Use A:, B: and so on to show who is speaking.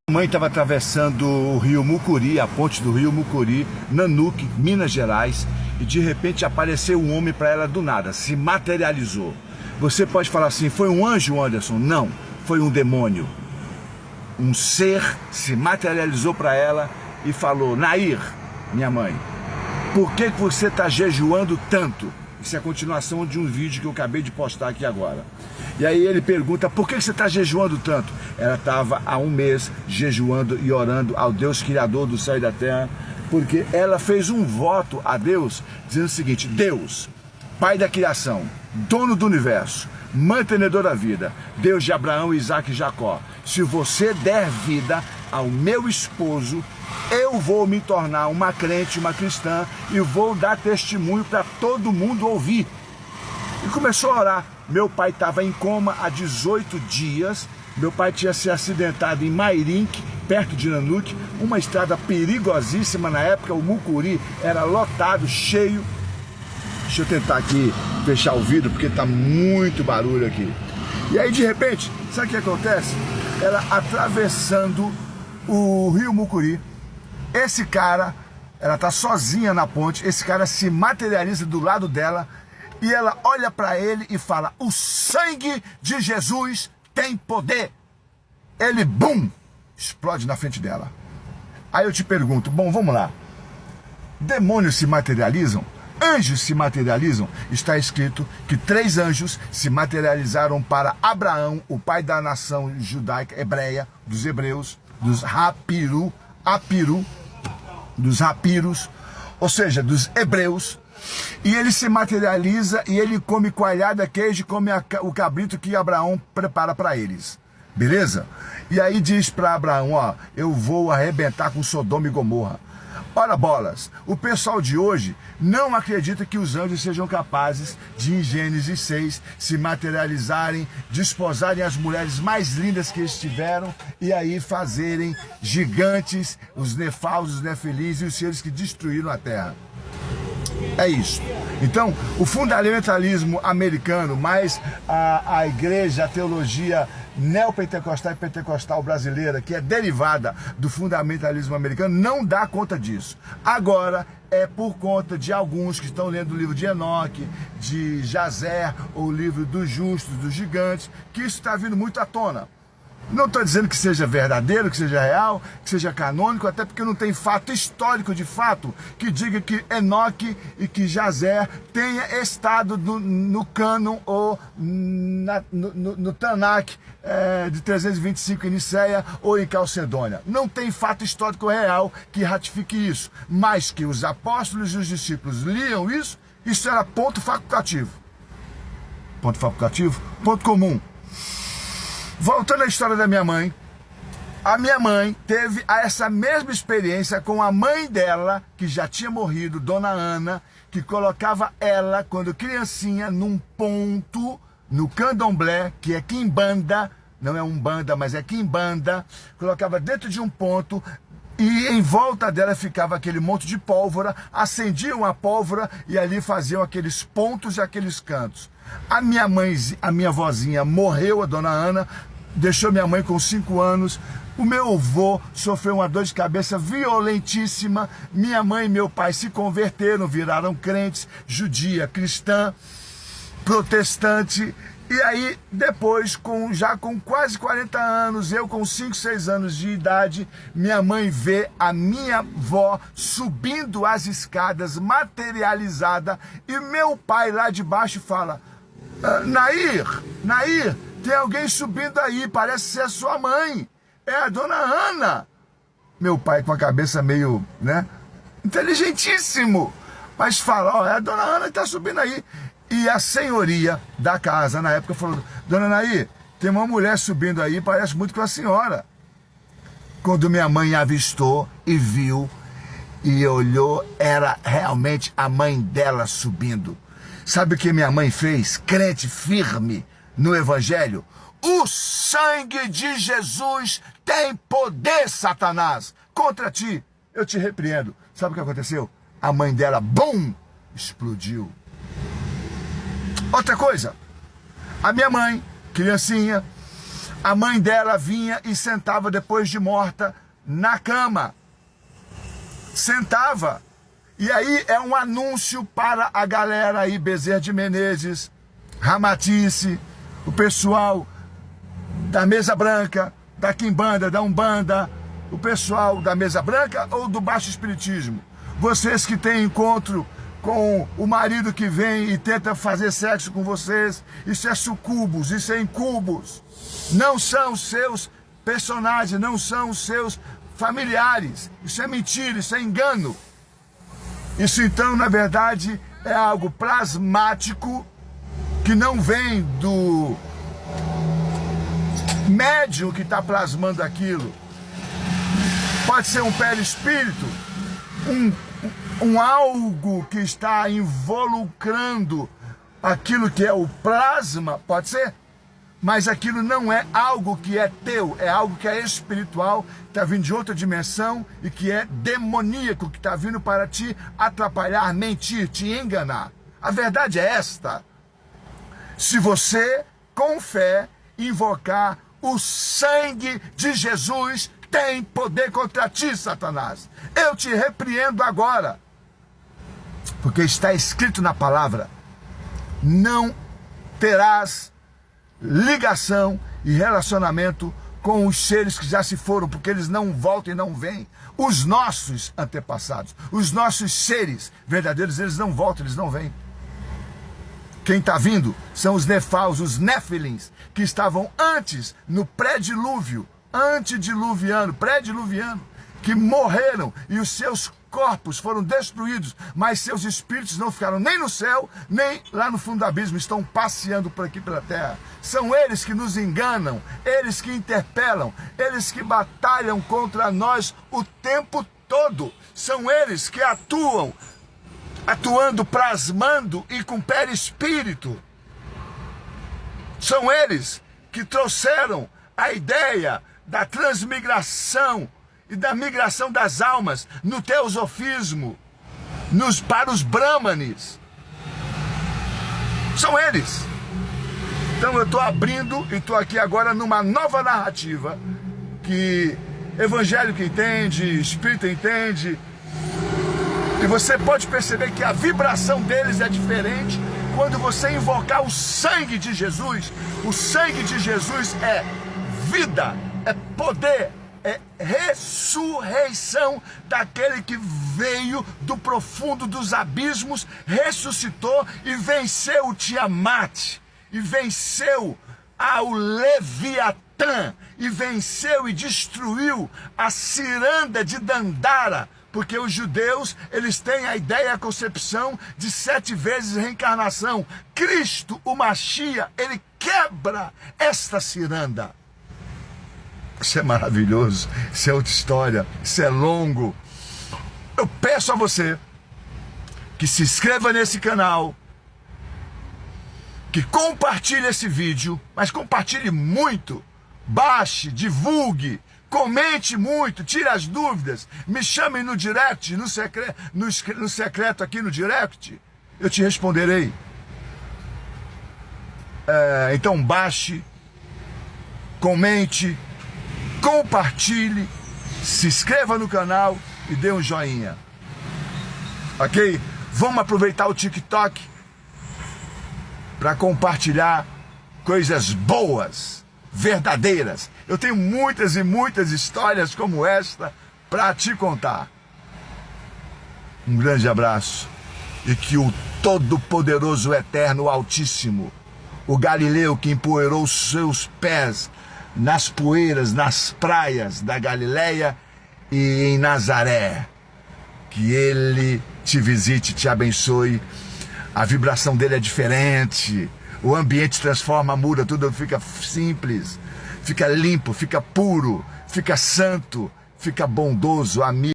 A: A mãe estava atravessando o rio Mucuri, a ponte do rio Mucuri, Nanuque, Minas Gerais, e de repente apareceu um homem para ela do nada, se materializou. Você pode falar assim, foi um anjo, Anderson? Não, foi um demônio. Um ser se materializou para ela e falou: Nair, minha mãe, por que você está jejuando tanto? Isso é a continuação de um vídeo que eu acabei de postar aqui agora. E aí ele pergunta, por que você está jejuando tanto? Ela estava há um mês jejuando e orando ao Deus Criador do céu e da terra, porque ela fez um voto a Deus, dizendo o seguinte: Deus, Pai da criação, dono do universo, mantenedor da vida, Deus de Abraão, Isaac e Jacó, se você der vida ao meu esposo, eu vou me tornar uma crente, uma cristã, e vou dar testemunho para todo mundo ouvir. E começou a orar. Meu pai estava em coma há 18 dias, meu pai tinha se acidentado em Mairinque, perto de Nanuque, uma estrada perigosíssima na época, o Mucuri era lotado, cheio. Deixa eu tentar aqui fechar o vidro, porque está muito barulho aqui. E aí, de repente, sabe o que acontece? Ela atravessando o rio Mucuri, esse cara, ela está sozinha na ponte, esse cara se materializa do lado dela, e ela olha para ele e fala: o sangue de Jesus tem poder. Ele, bum, explode na frente dela. Aí eu te pergunto, bom, vamos lá. Demônios se materializam? Anjos se materializam? Está escrito que 3 anjos se materializaram para Abraão, o pai da nação judaica, hebreia, dos hebreus, dos dos rapiros, ou seja, dos hebreus. E ele se materializa e ele come coalhada, queijo, come o cabrito que Abraão prepara para eles. Beleza? E aí diz para Abraão, ó, eu vou arrebentar com Sodoma e Gomorra. Ora bolas, o pessoal de hoje não acredita que os anjos sejam capazes de, em Gênesis 6, se materializarem, desposarem as mulheres mais lindas que eles tiveram e aí fazerem gigantes, os nefaus, os nefilins e os seres que destruíram a terra. É isso. Então, o fundamentalismo americano, mais a igreja, a teologia neopentecostal e pentecostal brasileira, que é derivada do fundamentalismo americano, não dá conta disso. Agora, é por conta de alguns que estão lendo o livro de Enoque, de Jazer, ou o livro dos justos, dos gigantes, que isso está vindo muito à tona. Não estou dizendo que seja verdadeiro, que seja real, que seja canônico, até porque não tem fato histórico de fato que diga que Enoque e que Jazer tenha estado no cânon ou no Tanakh de 325 em Niceia ou em Calcedônia. Não tem fato histórico real que ratifique isso, mas que os apóstolos e os discípulos liam isso era ponto facultativo. Ponto facultativo? Ponto comum. Voltando à história da minha mãe, a minha mãe teve essa mesma experiência com a mãe dela, que já tinha morrido, Dona Ana, que colocava ela, quando criancinha, num ponto, no candomblé, que é quimbanda, não é umbanda, mas é quimbanda, colocava dentro de um ponto, e em volta dela ficava aquele monte de pólvora, acendiam a pólvora e ali faziam aqueles pontos e aqueles cantos. A minha mãe, a minha vozinha morreu, a Dona Ana, deixou minha mãe com 5 anos. O meu avô sofreu uma dor de cabeça violentíssima. Minha mãe e meu pai se converteram, viraram crentes, judia, cristã, protestante. E aí, depois, já com quase 40 anos, eu com 5, 6 anos de idade, minha mãe vê a minha avó subindo as escadas, materializada, e meu pai lá de baixo fala: Nair, tem alguém subindo aí, parece ser a sua mãe, é a Dona Ana. Meu pai com a cabeça meio, inteligentíssimo, mas fala: ó, é a Dona Ana que tá subindo aí. E a senhoria da casa, na época, falou: Dona Nair, tem uma mulher subindo aí, parece muito com a senhora. Quando minha mãe avistou e viu, e olhou, era realmente a mãe dela subindo. Sabe o que minha mãe fez? Crente firme no Evangelho. O sangue de Jesus tem poder, Satanás, contra ti. Eu te repreendo. Sabe o que aconteceu? A mãe dela, bum, explodiu. Outra coisa, a minha mãe, criancinha, A mãe dela vinha e sentava depois de morta na cama. Sentava. E aí é um anúncio para a galera aí, Bezerra de Menezes, Ramatice, o pessoal da Mesa Branca, da Quimbanda, da Umbanda, o pessoal da Mesa Branca ou do Baixo Espiritismo. Vocês que têm encontro com o marido que vem e tenta fazer sexo com vocês, isso é sucubus, isso é incubus. Não são seus personagens, não são seus familiares. Isso é mentira, isso é engano. Isso então, na verdade, é algo plasmático que não vem do médium que está plasmando aquilo. Pode ser um perispírito, um algo que está involucrando aquilo que é o plasma, pode ser? Mas aquilo não é algo que é teu, é algo que é espiritual, que está vindo de outra dimensão e que é demoníaco, que está vindo para te atrapalhar, mentir, te enganar. A verdade é esta: se você, com fé, invocar o sangue de Jesus, tem poder contra ti, Satanás. Eu te repreendo agora, porque está escrito na palavra: não terás ligação e relacionamento com os seres que já se foram, porque eles não voltam e não vêm. Os nossos antepassados, os nossos seres verdadeiros, eles não voltam, eles não vêm. Quem está vindo são os Nefaus, os Néfilins, que estavam antes, no pré-dilúvio, antediluviano, pré-diluviano, que morreram e os seus corpos foram destruídos, mas seus espíritos não ficaram nem no céu, nem lá no fundo do abismo, estão passeando por aqui pela terra. São eles que nos enganam, eles que interpelam, eles que batalham contra nós o tempo todo. São eles que atuando, plasmando e com perispírito. São eles que trouxeram a ideia da transmigração e da migração das almas no teosofismo, para os brahmanes. São eles. Então eu estou abrindo e estou aqui agora numa nova narrativa que evangélico entende, espírita entende, e você pode perceber que a vibração deles é diferente quando você invocar o sangue de Jesus. O sangue de Jesus é vida, é poder, é ressurreição daquele que veio do profundo dos abismos, ressuscitou e venceu o Tiamat, e venceu ao Leviatã, e venceu e destruiu a ciranda de Dandara, porque os judeus, eles têm a ideia, a concepção de 7 vezes reencarnação. Cristo, o Machia, ele quebra esta ciranda. Isso é maravilhoso, isso é outra história, isso é longo. Eu peço a você que se inscreva nesse canal, que compartilhe esse vídeo, mas compartilhe muito, baixe, divulgue, comente muito, tire as dúvidas, me chamem no direct, no secreto aqui no direct, eu te responderei. Então baixe, comente, compartilhe, se inscreva no canal e dê um joinha, ok? Vamos aproveitar o TikTok para compartilhar coisas boas, verdadeiras. Eu tenho muitas e muitas histórias como esta para te contar. Um grande abraço e que o Todo-Poderoso, Eterno, Altíssimo, o Galileu que empoeirou seus pés nas poeiras, nas praias da Galileia e em Nazaré, que ele te visite, te abençoe. A vibração dele é diferente, o ambiente transforma, muda, tudo fica simples, fica limpo, fica puro, fica santo, fica bondoso, amigo.